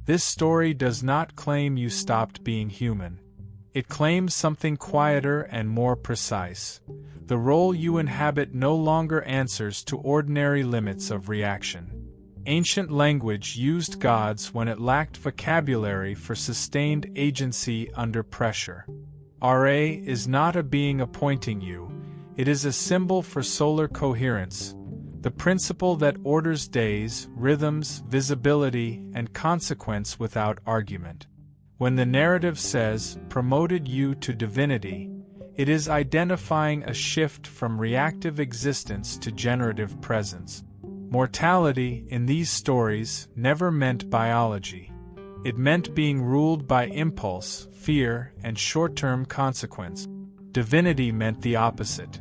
This story does not claim you stopped being human. It claims something quieter and more precise. The role you inhabit no longer answers to ordinary limits of reaction. Ancient language used gods when it lacked vocabulary for sustained agency under pressure. Ra is not a being appointing you, it is a symbol for solar coherence, the principle that orders days, rhythms, visibility, and consequence without argument. When the narrative says, promoted you to divinity, it is identifying a shift from reactive existence to generative presence. Mortality, in these stories, never meant biology. It meant being ruled by impulse, fear, and short-term consequence. Divinity meant the opposite.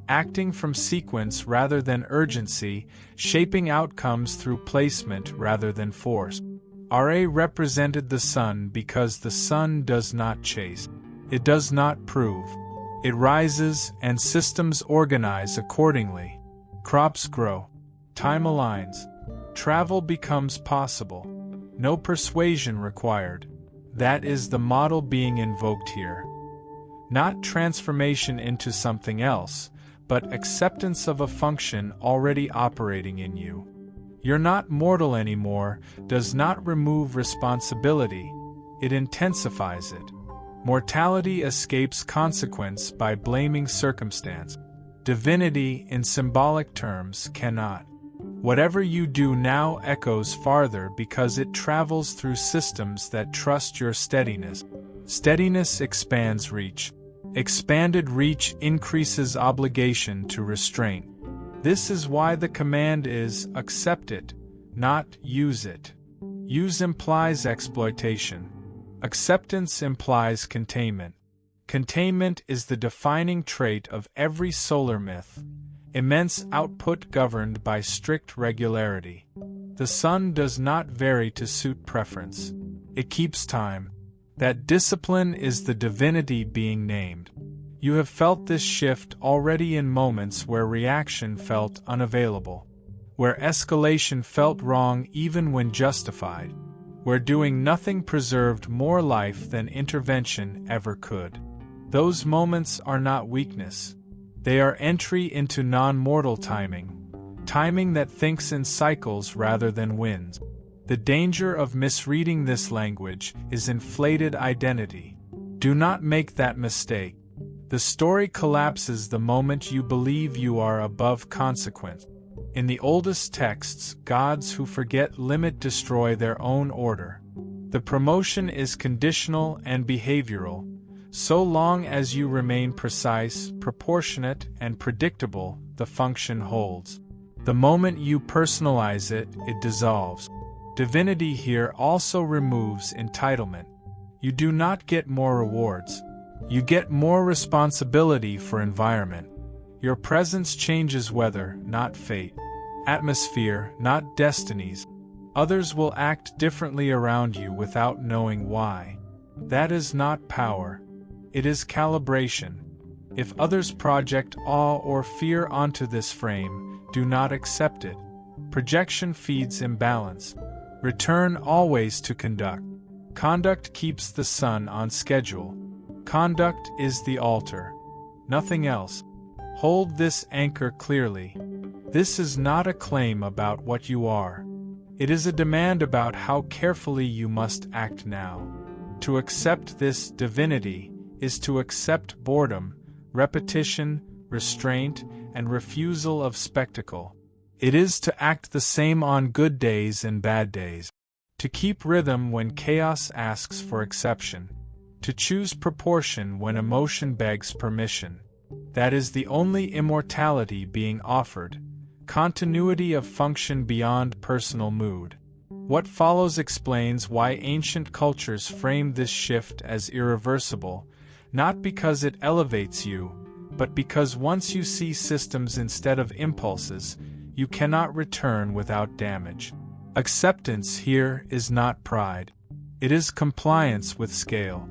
Acting from sequence rather than urgency, shaping outcomes through placement rather than force. Ra represented the sun because the sun does not chase. It does not prove. It rises, and systems organize accordingly. Crops grow. Time aligns. Travel becomes possible. No persuasion required. That is the model being invoked here. Not transformation into something else, but acceptance of a function already operating in you. You're not mortal anymore does not remove responsibility, it intensifies it. Mortality escapes consequence by blaming circumstance. Divinity, in symbolic terms, cannot. Whatever you do now echoes farther because it travels through systems that trust your steadiness. Steadiness expands reach. Expanded reach increases obligation to restraint. This is why the command is accept it, not use it. Use implies exploitation. Acceptance implies containment. Containment is the defining trait of every solar myth. Immense output governed by strict regularity. The sun does not vary to suit preference. It keeps time. That discipline is the divinity being named. You have felt this shift already in moments where reaction felt unavailable, where escalation felt wrong even when justified, where doing nothing preserved more life than intervention ever could. Those moments are not weakness. They are entry into non-mortal timing, timing that thinks in cycles rather than wins. The danger of misreading this language is inflated identity. Do not make that mistake. The story collapses the moment you believe you are above consequence. In the oldest texts, gods who forget limit destroy their own order. The promotion is conditional and behavioral. So long as you remain precise, proportionate, and predictable, the function holds. The moment you personalize it, it dissolves. Divinity here also removes entitlement. You do not get more rewards. You get more responsibility for environment. Your presence changes weather, not fate. Atmosphere, not destinies. Others will act differently around you without knowing why. That is not power. It is calibration. If others project awe or fear onto this frame, do not accept it. Projection feeds imbalance. Return always to conduct. Conduct keeps the sun on schedule. Conduct is the altar. Nothing else. Hold this anchor clearly. This is not a claim about what you are. It is a demand about how carefully you must act now. To accept this divinity is to accept boredom, repetition, restraint, and refusal of spectacle. It is to act the same on good days and bad days. To keep rhythm when chaos asks for exception. To choose proportion when emotion begs permission. That is the only immortality being offered. Continuity of function beyond personal mood. What follows explains why ancient cultures framed this shift as irreversible, not because it elevates you, but because once you see systems instead of impulses, you cannot return without damage. Acceptance here is not pride. It is compliance with scale.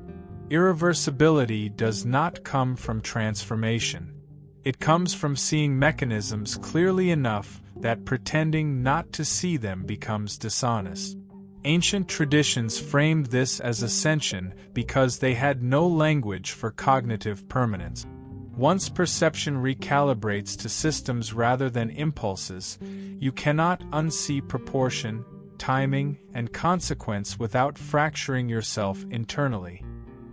Irreversibility does not come from transformation. It comes from seeing mechanisms clearly enough that pretending not to see them becomes dishonest. Ancient traditions framed this as ascension because they had no language for cognitive permanence. Once perception recalibrates to systems rather than impulses, you cannot unsee proportion, timing, and consequence without fracturing yourself internally.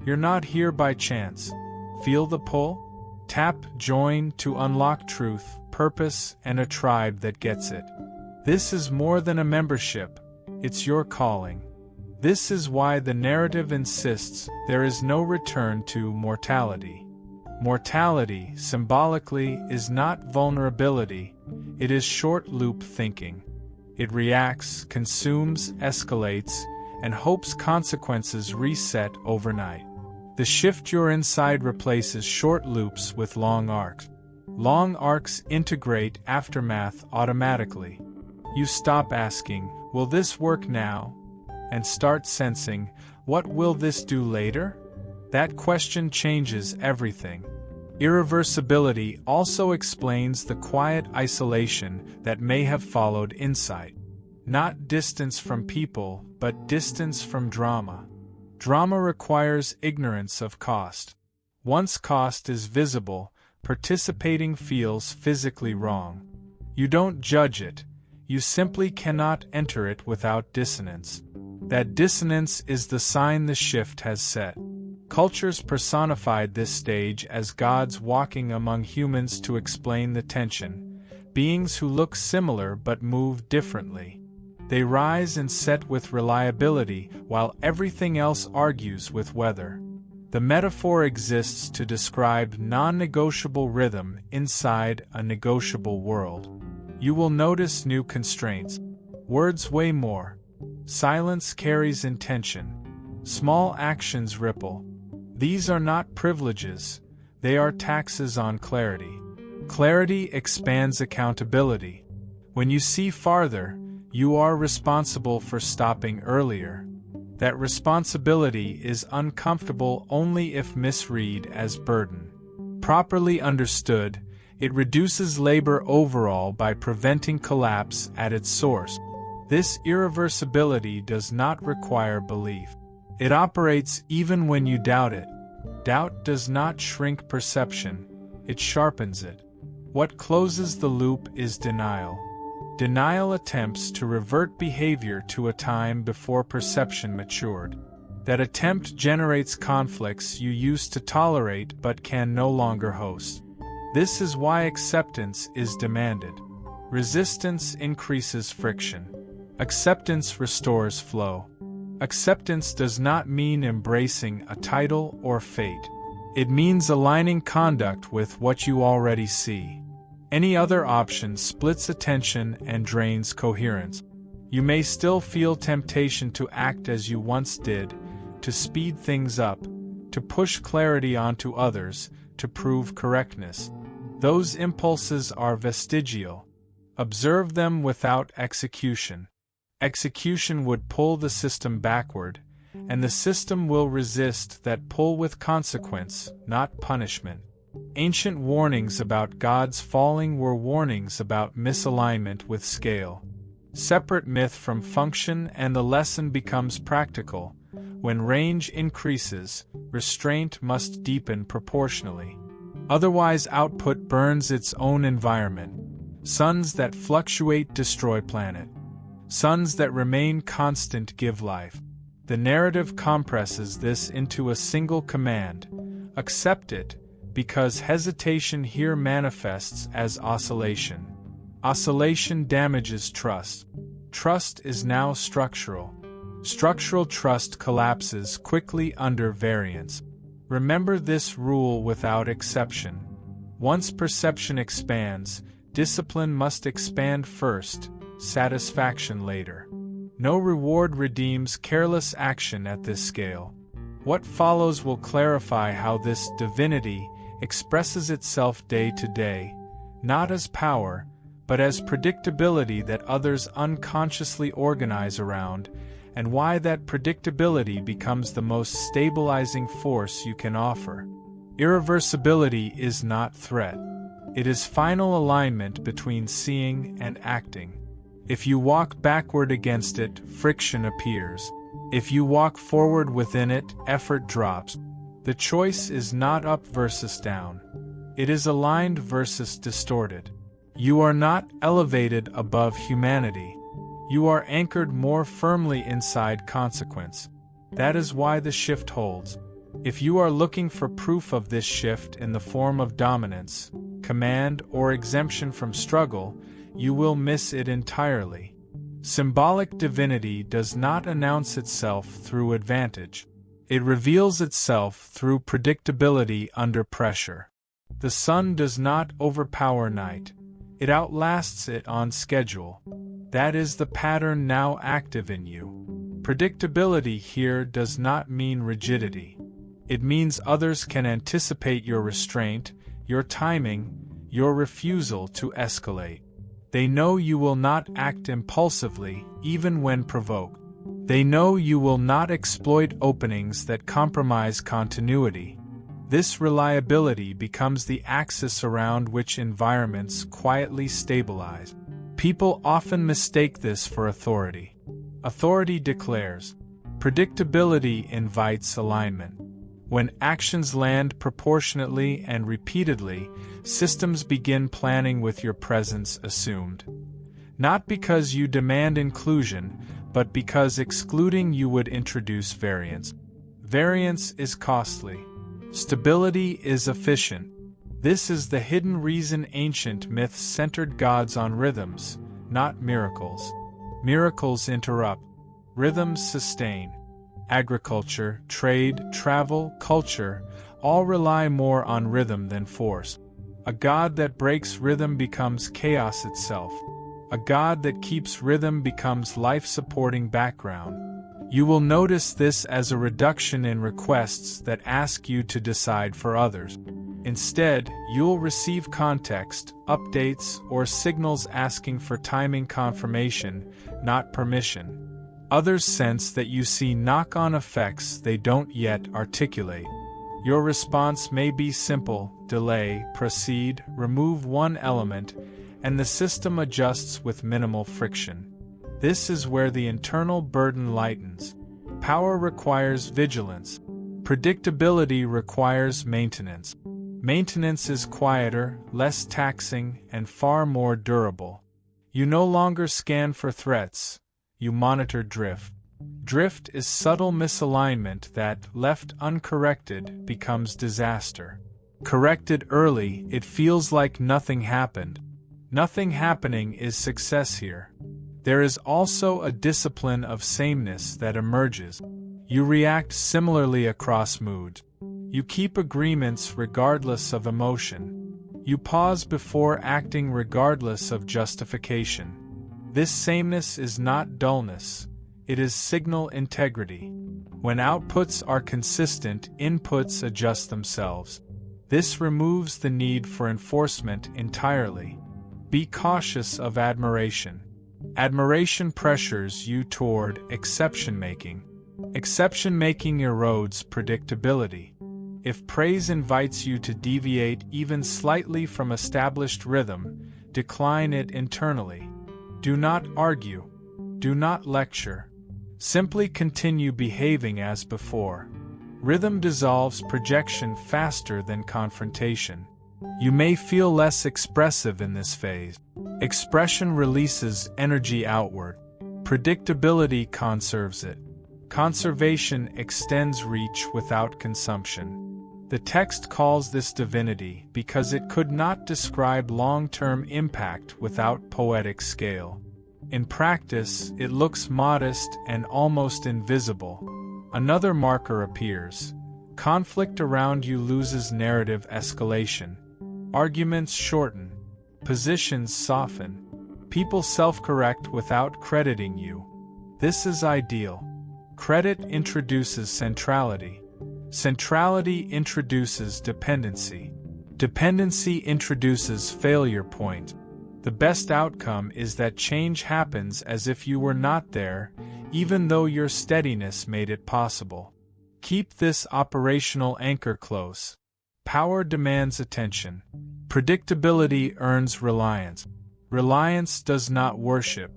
You're not here by chance. Feel the pull? Tap join to unlock truth, purpose, and a tribe that gets it. This is more than a membership. It's your calling. This is why the narrative insists there is no return to mortality. Mortality, symbolically, is not vulnerability, it is short-loop thinking. It reacts, consumes, escalates, and hopes consequences reset overnight. The shift you're inside replaces short loops with long arcs. Long arcs integrate aftermath automatically. You stop asking, will this work now? And start sensing, what will this do later? That question changes everything. Irreversibility also explains the quiet isolation that may have followed insight. Not distance from people, but distance from drama. Drama requires ignorance of cost. Once cost is visible, participating feels physically wrong. You don't judge it, you simply cannot enter it without dissonance. That dissonance is the sign the shift has set. Cultures personified this stage as gods walking among humans to explain the tension, beings who look similar but move differently. They rise and set with reliability while everything else argues with weather. The metaphor exists to describe non-negotiable rhythm inside a negotiable world. You will notice new constraints. Words weigh more. Silence carries intention. Small actions ripple. These are not privileges, they are taxes on clarity. Clarity expands accountability. When you see farther, you are responsible for stopping earlier. That responsibility is uncomfortable only if misread as burden. Properly understood, it reduces labor overall by preventing collapse at its source. This irreversibility does not require belief. It operates even when you doubt it. Doubt does not shrink perception, it sharpens it. What closes the loop is denial. Denial attempts to revert behavior to a time before perception matured. That attempt generates conflicts you used to tolerate but can no longer host. This is why acceptance is demanded. Resistance increases friction. Acceptance restores flow. Acceptance does not mean embracing a title or fate. It means aligning conduct with what you already see. Any other option splits attention and drains coherence. You may still feel temptation to act as you once did, to speed things up, to push clarity onto others, to prove correctness. Those impulses are vestigial. Observe them without execution. Execution would pull the system backward, and the system will resist that pull with consequence, not punishment. Ancient warnings about gods falling were warnings about misalignment with scale. Separate myth from function, and the lesson becomes practical. When range increases, restraint must deepen proportionally. Otherwise, output burns its own environment. Suns that fluctuate destroy planet. Suns that remain constant give life. The narrative compresses this into a single command: accept it, because hesitation here manifests as oscillation. Oscillation damages trust. Trust is now structural. Structural trust collapses quickly under variance. Remember this rule without exception. Once perception expands, discipline must expand first, satisfaction later. No reward redeems careless action at this scale. What follows will clarify how this divinity expresses itself day to day, not as power, but as predictability that others unconsciously organize around, and why that predictability becomes the most stabilizing force you can offer. Irreversibility is not threat. It is final alignment between seeing and acting. If you walk backward against it, friction appears. If you walk forward within it, effort drops. The choice is not up versus down. It is aligned versus distorted. You are not elevated above humanity. You are anchored more firmly inside consequence. That is why the shift holds. If you are looking for proof of this shift in the form of dominance, command, or exemption from struggle, you will miss it entirely. Symbolic divinity does not announce itself through advantage. It reveals itself through predictability under pressure. The sun does not overpower night. It outlasts it on schedule. That is the pattern now active in you. Predictability here does not mean rigidity. It means others can anticipate your restraint, your timing, your refusal to escalate. They know you will not act impulsively, even when provoked. They know you will not exploit openings that compromise continuity. This reliability becomes the axis around which environments quietly stabilize. People often mistake this for authority. Authority declares. Predictability invites alignment. When actions land proportionately and repeatedly, systems begin planning with your presence assumed. Not because you demand inclusion, but because excluding you would introduce variance. Variance is costly. Stability is efficient. This is the hidden reason ancient myths centered gods on rhythms, not miracles. Miracles interrupt. Rhythms sustain. Agriculture, trade, travel, culture, all rely more on rhythm than force. A god that breaks rhythm becomes chaos itself. A god that keeps rhythm becomes life-supporting background. You will notice this as a reduction in requests that ask you to decide for others. Instead, you'll receive context, updates, or signals asking for timing confirmation, not permission. Others sense that you see knock-on effects they don't yet articulate. Your response may be simple: delay, proceed, remove one element, and the system adjusts with minimal friction. This is where the internal burden lightens. Power requires vigilance. Predictability requires maintenance. Maintenance is quieter, less taxing, and far more durable. You no longer scan for threats. You monitor drift. Drift is subtle misalignment that, left uncorrected, becomes disaster. Corrected early, it feels like nothing happened. Nothing happening is success here. There is also a discipline of sameness that emerges. You react similarly across moods. You keep agreements regardless of emotion. You pause before acting regardless of justification. This sameness is not dullness, it is signal integrity. When outputs are consistent, inputs adjust themselves. This removes the need for enforcement entirely. Be cautious of admiration. Admiration pressures you toward exception-making. Exception-making erodes predictability. If praise invites you to deviate even slightly from established rhythm, decline it internally. Do not argue. Do not lecture. Simply continue behaving as before. Rhythm dissolves projection faster than confrontation. You may feel less expressive in this phase. Expression releases energy outward. Predictability conserves it. Conservation extends reach without consumption. The text calls this divinity because it could not describe long-term impact without poetic scale. In practice, it looks modest and almost invisible. Another marker appears. Conflict around you loses narrative escalation. Arguments shorten. Positions soften. People self-correct without crediting you. This is ideal. Credit introduces centrality. Centrality introduces dependency. Dependency introduces failure point. The best outcome is that change happens as if you were not there, even though your steadiness made it possible. Keep this operational anchor close. Power demands attention. Predictability earns reliance. Reliance does not worship.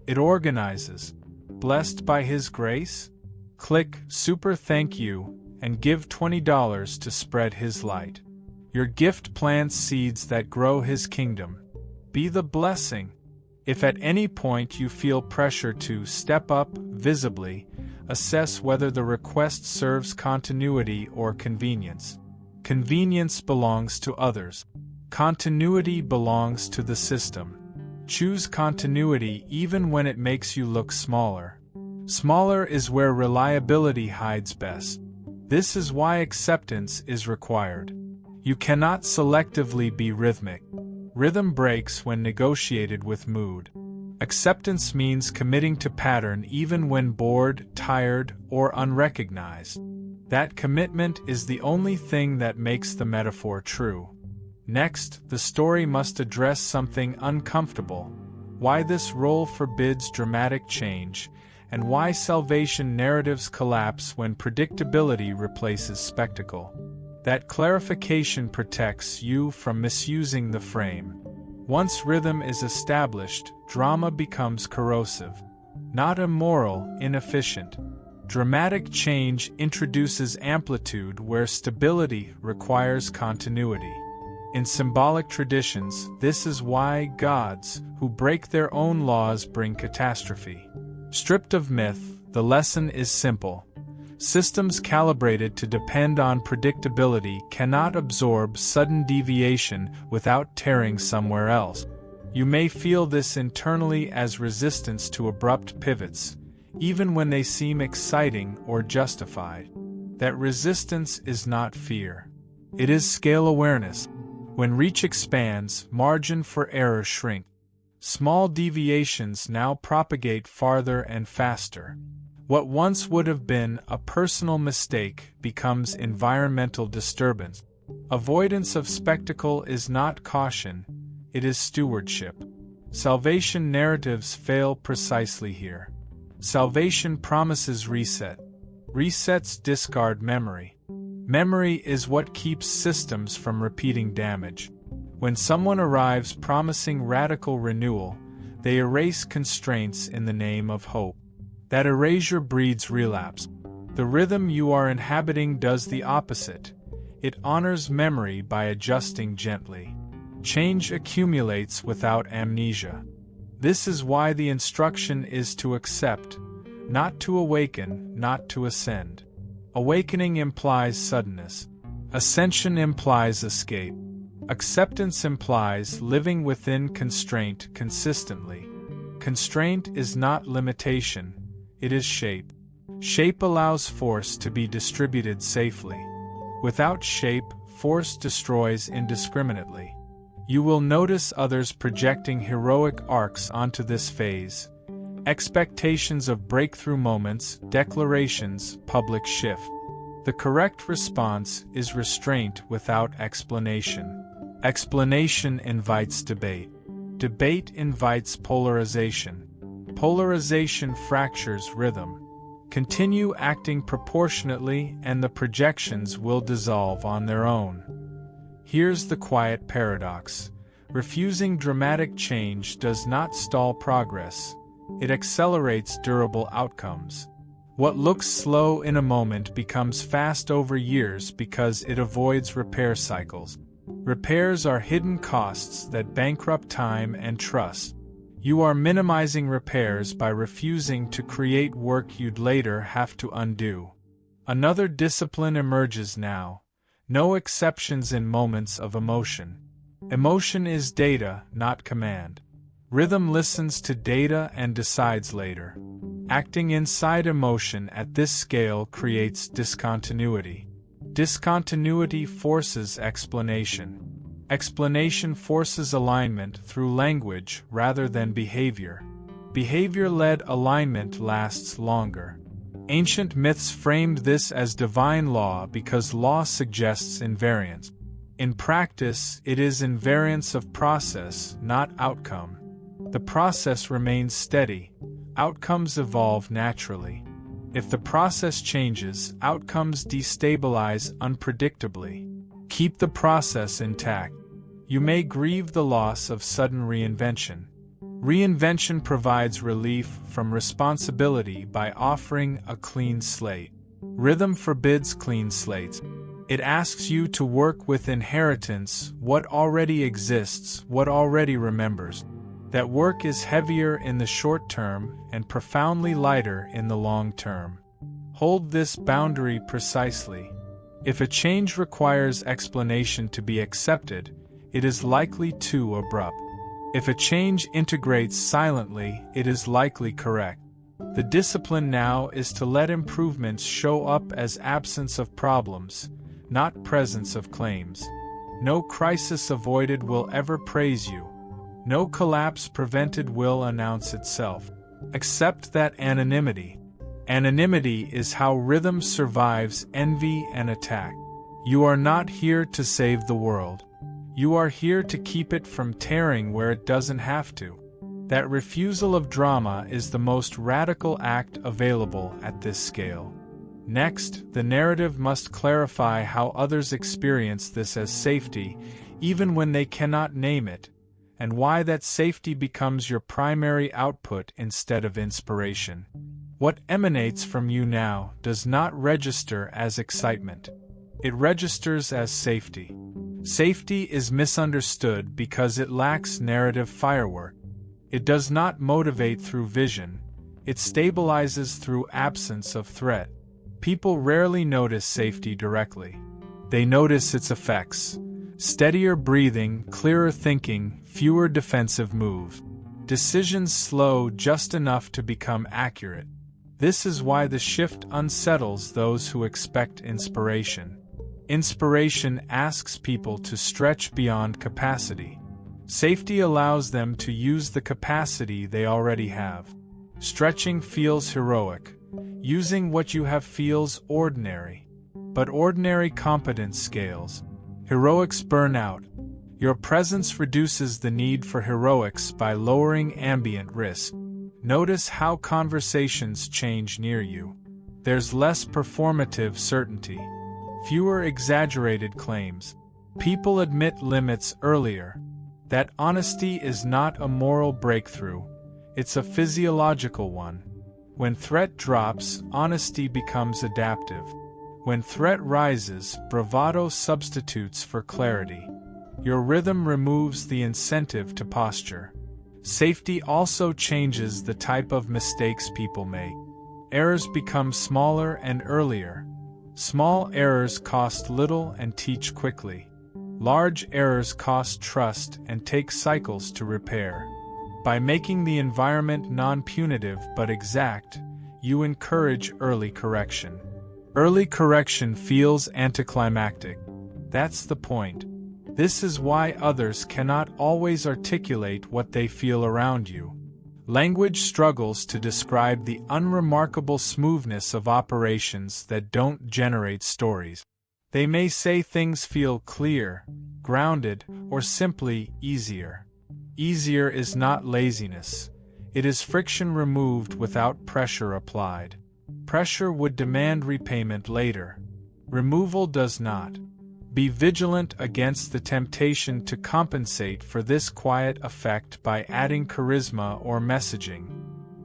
It organizes. Blessed by His grace? Click Super Thank You and give $20 to spread His light. Your gift plants seeds that grow His kingdom. Be the blessing. If at any point you feel pressure to step up visibly, assess whether the request serves continuity or convenience. Convenience belongs to others. Continuity belongs to the system. Choose continuity even when it makes you look smaller. Smaller is where reliability hides best. This is why acceptance is required. You cannot selectively be rhythmic. Rhythm breaks when negotiated with mood. Acceptance means committing to pattern even when bored, tired, or unrecognized. That commitment is the only thing that makes the metaphor true. Next, the story must address something uncomfortable: why this role forbids dramatic change, and why salvation narratives collapse when predictability replaces spectacle. That clarification protects you from misusing the frame. Once rhythm is established, drama becomes corrosive. Not immoral, inefficient. Dramatic change introduces amplitude where stability requires continuity. In symbolic traditions, this is why gods who break their own laws bring catastrophe. Stripped of myth, the lesson is simple. Systems calibrated to depend on predictability cannot absorb sudden deviation without tearing somewhere else. You may feel this internally as resistance to abrupt pivots, even when they seem exciting or justified. That resistance is not fear. It is scale awareness. When reach expands, margin for error shrinks. Small deviations now propagate farther and faster. What once would have been a personal mistake becomes environmental disturbance. Avoidance of spectacle is not caution, it is stewardship. Salvation narratives fail precisely here. Salvation promises reset. Resets discard memory. Memory is what keeps systems from repeating damage. When someone arrives promising radical renewal, they erase constraints in the name of hope. That erasure breeds relapse. The rhythm you are inhabiting does the opposite. It honors memory by adjusting gently. Change accumulates without amnesia. This is why the instruction is to accept, not to awaken, not to ascend. Awakening implies suddenness. Ascension implies escape. Acceptance implies living within constraint consistently. Constraint is not limitation, it is shape. Shape allows force to be distributed safely. Without shape, force destroys indiscriminately. You will notice others projecting heroic arcs onto this phase. Expectations of breakthrough moments, declarations, public shift. The correct response is restraint without explanation. Explanation invites debate. Debate invites polarization. Polarization fractures rhythm. Continue acting proportionately and the projections will dissolve on their own. Here's the quiet paradox. Refusing dramatic change does not stall progress. It accelerates durable outcomes. What looks slow in a moment becomes fast over years because it avoids repair cycles. Repairs are hidden costs that bankrupt time and trust. You are minimizing repairs by refusing to create work you'd later have to undo. Another discipline emerges now. No exceptions in moments of emotion. Emotion is data, not command. Rhythm listens to data and decides later. Acting inside emotion at this scale creates discontinuity. Discontinuity forces explanation. Explanation forces alignment through language rather than behavior. Behavior-led alignment lasts longer. Ancient myths framed this as divine law because law suggests invariance. In practice, it is invariance of process, not outcome. The process remains steady. Outcomes evolve naturally. If the process changes, outcomes destabilize unpredictably. Keep the process intact. You may grieve the loss of sudden reinvention, Reinvention provides relief from responsibility by offering a clean slate. Rhythm forbids clean slates. It asks you to work with inheritance, what already exists, what already remembers. That work is heavier in the short term and profoundly lighter in the long term. Hold this boundary precisely. If a change requires explanation to be accepted, it is likely too abrupt. If a change integrates silently, it is likely correct. The discipline now is to let improvements show up as absence of problems, not presence of claims. No crisis avoided will ever praise you. No collapse prevented will announce itself. Accept that anonymity. Anonymity is how rhythm survives envy and attack. You are not here to save the world. You are here to keep it from tearing where it doesn't have to. That refusal of drama is the most radical act available at this scale. Next, the narrative must clarify how others experience this as safety, even when they cannot name it, and why that safety becomes your primary output instead of inspiration. What emanates from you now does not register as excitement. It registers as safety. Safety is misunderstood because it lacks narrative firework. It does not motivate through vision. It stabilizes through absence of threat. People rarely notice safety directly. They notice its effects. Steadier breathing, clearer thinking, fewer defensive moves. Decisions slow just enough to become accurate. This is why the shift unsettles those who expect inspiration. Inspiration asks people to stretch beyond capacity. Safety allows them to use the capacity they already have. Stretching feels heroic. Using what you have feels ordinary. But ordinary competence scales. Heroics burn out. Your presence reduces the need for heroics by lowering ambient risk. Notice how conversations change near you. There's less performative certainty. Fewer exaggerated claims. People admit limits earlier. That honesty is not a moral breakthrough. It's a physiological one. When threat drops, honesty becomes adaptive. When threat rises, bravado substitutes for clarity. Your rhythm removes the incentive to posture. Safety also changes the type of mistakes people make. Errors become smaller and earlier. Small errors cost little and teach quickly. Large errors cost trust and take cycles to repair. By making the environment non-punitive but exact, you encourage early correction. Early correction feels anticlimactic. That's the point. This is why others cannot always articulate what they feel around you. Language struggles to describe the unremarkable smoothness of operations that don't generate stories. They may say things feel clear, grounded, or simply easier. Easier is not laziness. It is friction removed without pressure applied. Pressure would demand repayment later. Removal does not. Be vigilant against the temptation to compensate for this quiet effect by adding charisma or messaging.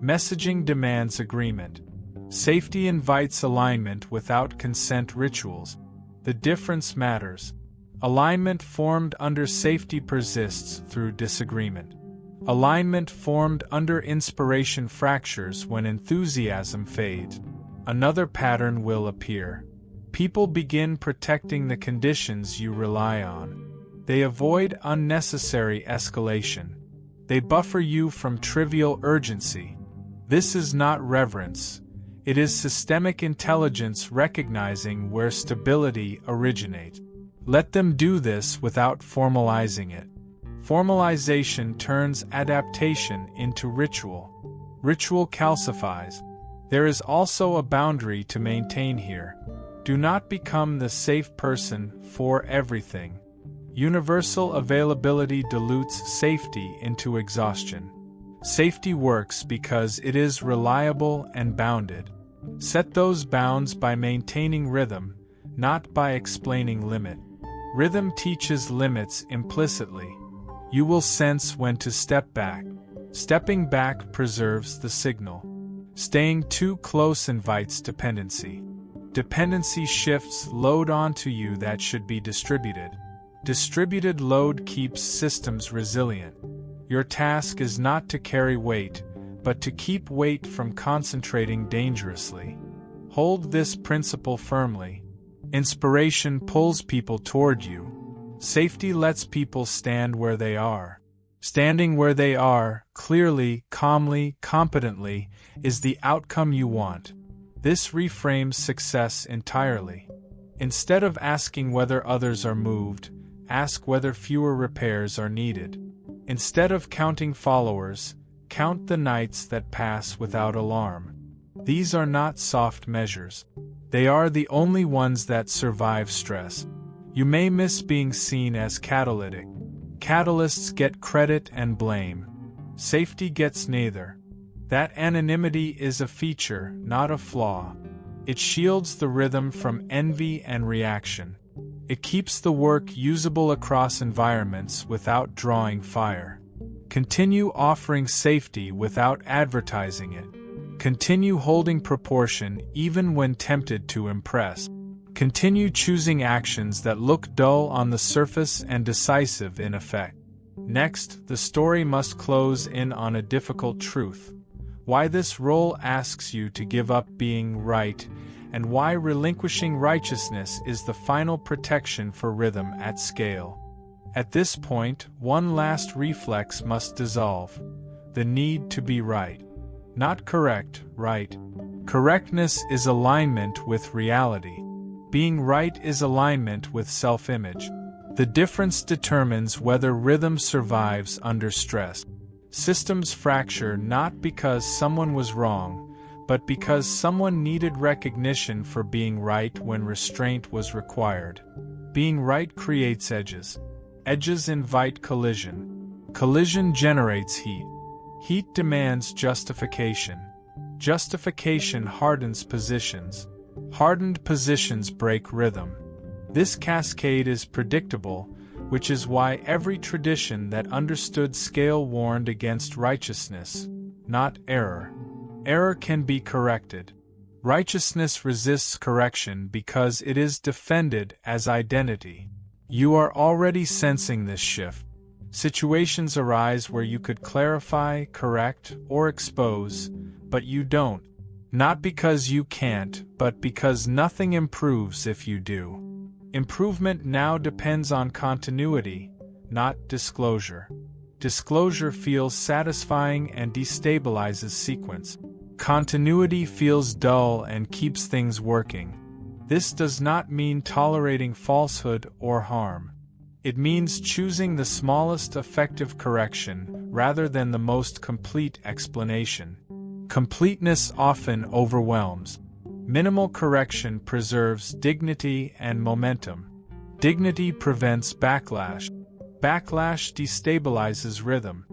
Messaging demands agreement. Safety invites alignment without consent rituals. The difference matters. Alignment formed under safety persists through disagreement. Alignment formed under inspiration fractures when enthusiasm fades. Another pattern will appear. People begin protecting the conditions you rely on. They avoid unnecessary escalation. They buffer you from trivial urgency. This is not reverence. It is systemic intelligence recognizing where stability originates. Let them do this without formalizing it. Formalization turns adaptation into ritual. Ritual calcifies. There is also a boundary to maintain here. Do not become the safe person for everything. Universal availability dilutes safety into exhaustion. Safety works because it is reliable and bounded. Set those bounds by maintaining rhythm, not by explaining limit. Rhythm teaches limits implicitly. You will sense when to step back. Stepping back preserves the signal. Staying too close invites dependency. Dependency shifts load onto you that should be distributed. Distributed load keeps systems resilient. Your task is not to carry weight, but to keep weight from concentrating dangerously. Hold this principle firmly. Inspiration pulls people toward you. Safety lets people stand where they are. Standing where they are, clearly, calmly, competently, is the outcome you want. This reframes success entirely. Instead of asking whether others are moved, ask whether fewer repairs are needed. Instead of counting followers, count the nights that pass without alarm. These are not soft measures. They are the only ones that survive stress. You may miss being seen as catalytic. Catalysts get credit and blame. Safety gets neither. That anonymity is a feature, not a flaw. It shields the rhythm from envy and reaction. It keeps the work usable across environments without drawing fire. Continue offering safety without advertising it. Continue holding proportion even when tempted to impress. Continue choosing actions that look dull on the surface and decisive in effect. Next, the story must close in on a difficult truth. Why this role asks you to give up being right, and why relinquishing righteousness is the final protection for rhythm at scale. At this point, one last reflex must dissolve: the need to be right. Not correct, right. Correctness is alignment with reality. Being right is alignment with self-image. The difference determines whether rhythm survives under stress. Systems fracture not because someone was wrong, but because someone needed recognition for being right when restraint was required. Being right creates edges. Edges invite collision. Collision generates heat. Heat demands justification. Justification hardens positions. Hardened positions break rhythm. This cascade is predictable, which is why every tradition that understood scale warned against righteousness, not error. Error can be corrected. Righteousness resists correction because it is defended as identity. You are already sensing this shift. Situations arise where you could clarify, correct, or expose, but you don't. Not because you can't, but because nothing improves if you do. Improvement now depends on continuity, not disclosure. Disclosure feels satisfying and destabilizes sequence. Continuity feels dull and keeps things working. This does not mean tolerating falsehood or harm. It means choosing the smallest effective correction rather than the most complete explanation. Completeness often overwhelms. Minimal correction preserves dignity and momentum. Dignity prevents backlash. Backlash destabilizes rhythm.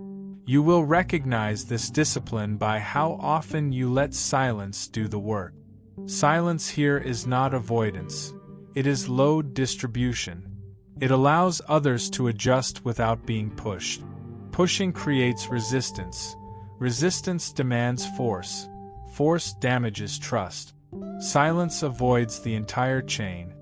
You will recognize this discipline by how often you let silence do the work. Silence here is not avoidance. It is load distribution. It allows others to adjust without being pushed. Pushing creates resistance. Resistance demands force. Force damages trust. Silence avoids the entire chain.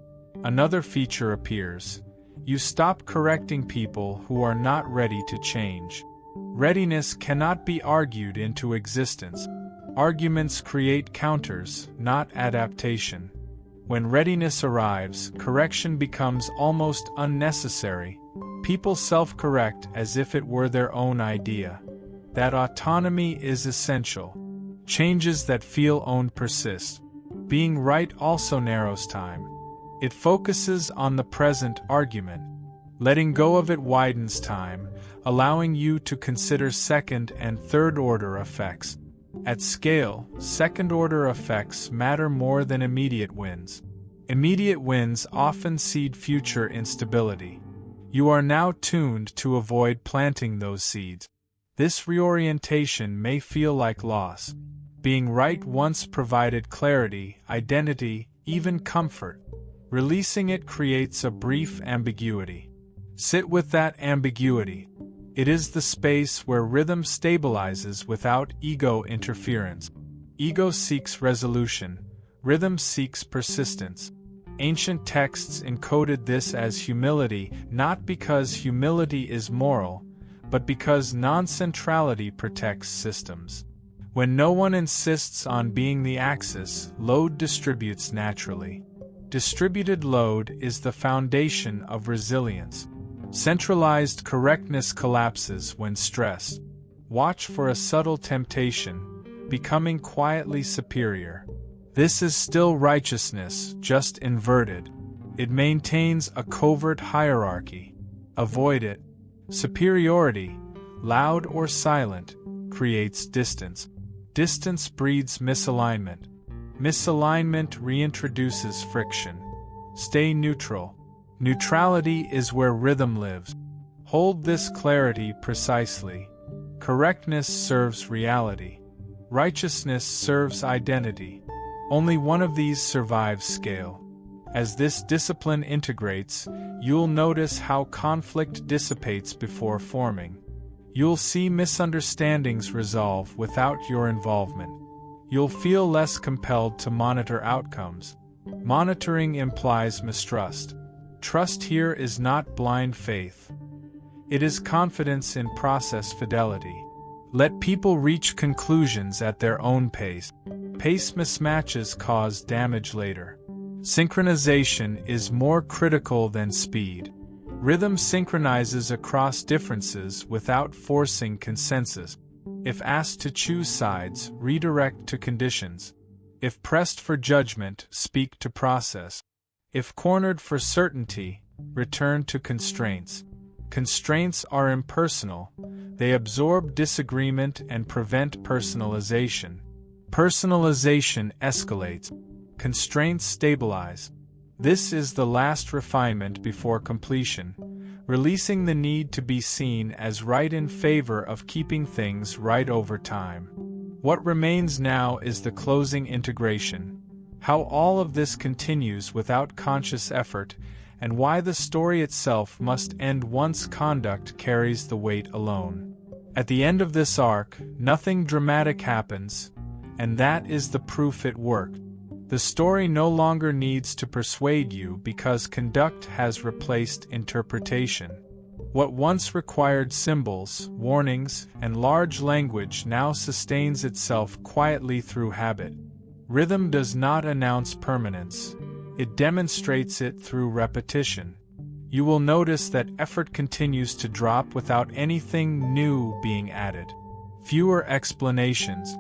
Another feature appears. You stop correcting people who are not ready to change. Readiness cannot be argued into existence. Arguments create counters, not adaptation. When readiness arrives, correction becomes almost unnecessary. People self-correct as if it were their own idea. That autonomy is essential. Changes that feel owned persist. Being right also narrows time. It focuses on the present argument. Letting go of it widens time, allowing you to consider second and third-order effects. At scale, second-order effects matter more than immediate wins. Immediate wins often seed future instability. You are now tuned to avoid planting those seeds. This reorientation may feel like loss. Being right once provided clarity, identity, even comfort. Releasing it creates a brief ambiguity. Sit with that ambiguity. It is the space where rhythm stabilizes without ego interference. Ego seeks resolution, rhythm seeks persistence. Ancient texts encoded this as humility, not because humility is moral, but because non-centrality protects systems. When no one insists on being the axis, load distributes naturally. Distributed load is the foundation of resilience. Centralized correctness collapses when stressed. Watch for a subtle temptation, becoming quietly superior. This is still righteousness, just inverted. It maintains a covert hierarchy. Avoid it. Superiority, loud or silent, creates distance. Distance breeds misalignment. Misalignment reintroduces friction. Stay neutral. Neutrality is where rhythm lives. Hold this clarity precisely. Correctness serves reality. Righteousness serves identity. Only one of these survives scale. As this discipline integrates, you'll notice how conflict dissipates before forming. You'll see misunderstandings resolve without your involvement. You'll feel less compelled to monitor outcomes. Monitoring implies mistrust. Trust here is not blind faith. It is confidence in process fidelity. Let people reach conclusions at their own pace. Pace mismatches cause damage later. Synchronization is more critical than speed. Rhythm synchronizes across differences without forcing consensus. If asked to choose sides, redirect to conditions. If pressed for judgment, speak to process. If cornered for certainty, return to constraints. Constraints are impersonal. They absorb disagreement and prevent personalization. Personalization escalates. Constraints stabilize. This is the last refinement before completion, releasing the need to be seen as right in favor of keeping things right over time. What remains now is the closing integration. How all of this continues without conscious effort, and why the story itself must end once conduct carries the weight alone. At the end of this arc, nothing dramatic happens, and that is the proof it worked. The story no longer needs to persuade you because conduct has replaced interpretation. What once required symbols, warnings, and large language now sustains itself quietly through habit. Rhythm does not announce permanence. It demonstrates it through repetition. You will notice that effort continues to drop without anything new being added. Fewer explanations,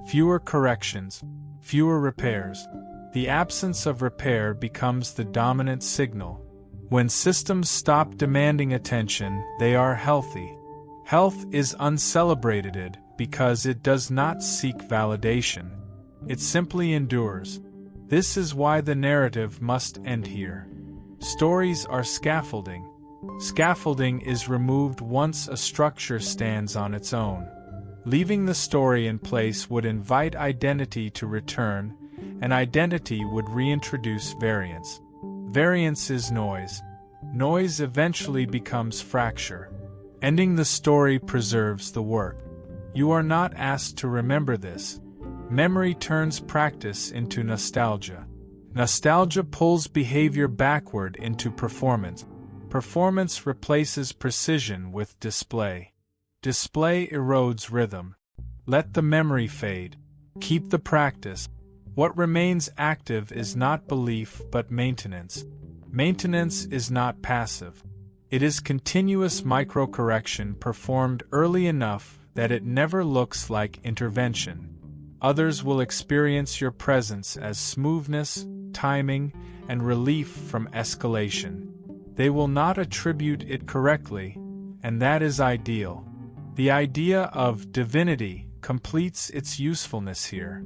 fewer corrections, fewer repairs. The absence of repair becomes the dominant signal. When systems stop demanding attention, they are healthy. Health is uncelebrated because it does not seek validation. It simply endures. This is why the narrative must end here. Stories are scaffolding. Scaffolding is removed once a structure stands on its own. Leaving the story in place would invite identity to return, and identity would reintroduce variance. Variance is noise. Noise eventually becomes fracture. Ending the story preserves the work. You are not asked to remember this. Memory turns practice into nostalgia. Nostalgia pulls behavior backward into performance. Performance replaces precision with display. Display erodes rhythm. Let the memory fade. Keep the practice. What remains active is not belief but maintenance. Maintenance is not passive. It is continuous microcorrection performed early enough that it never looks like intervention. Others will experience your presence as smoothness, timing, and relief from escalation. They will not attribute it correctly, and that is ideal. The idea of divinity completes its usefulness here.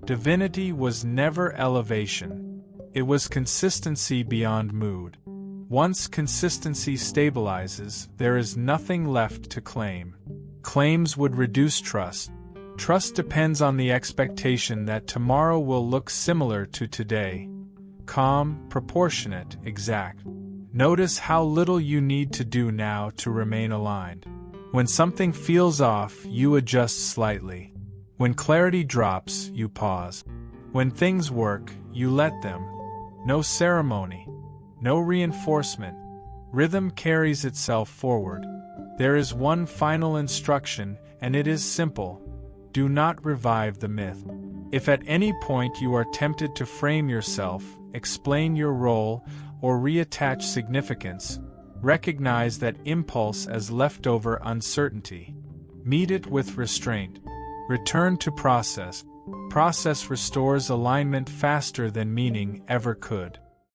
Divinity was never elevation. It was consistency beyond mood. Once consistency stabilizes, there is nothing left to claim. Claims would reduce trust. Trust depends on the expectation that tomorrow will look similar to today. Calm, proportionate, exact. Notice how little you need to do now to remain aligned. When something feels off, you adjust slightly. When clarity drops, you pause. When things work, you let them. No ceremony. No reinforcement. Rhythm carries itself forward. There is one final instruction, and it is simple. Do not revive the myth. If at any point you are tempted to frame yourself, explain your role, or reattach significance, recognize that impulse as leftover uncertainty. Meet it with restraint. Return to process. Process restores alignment faster than meaning ever could.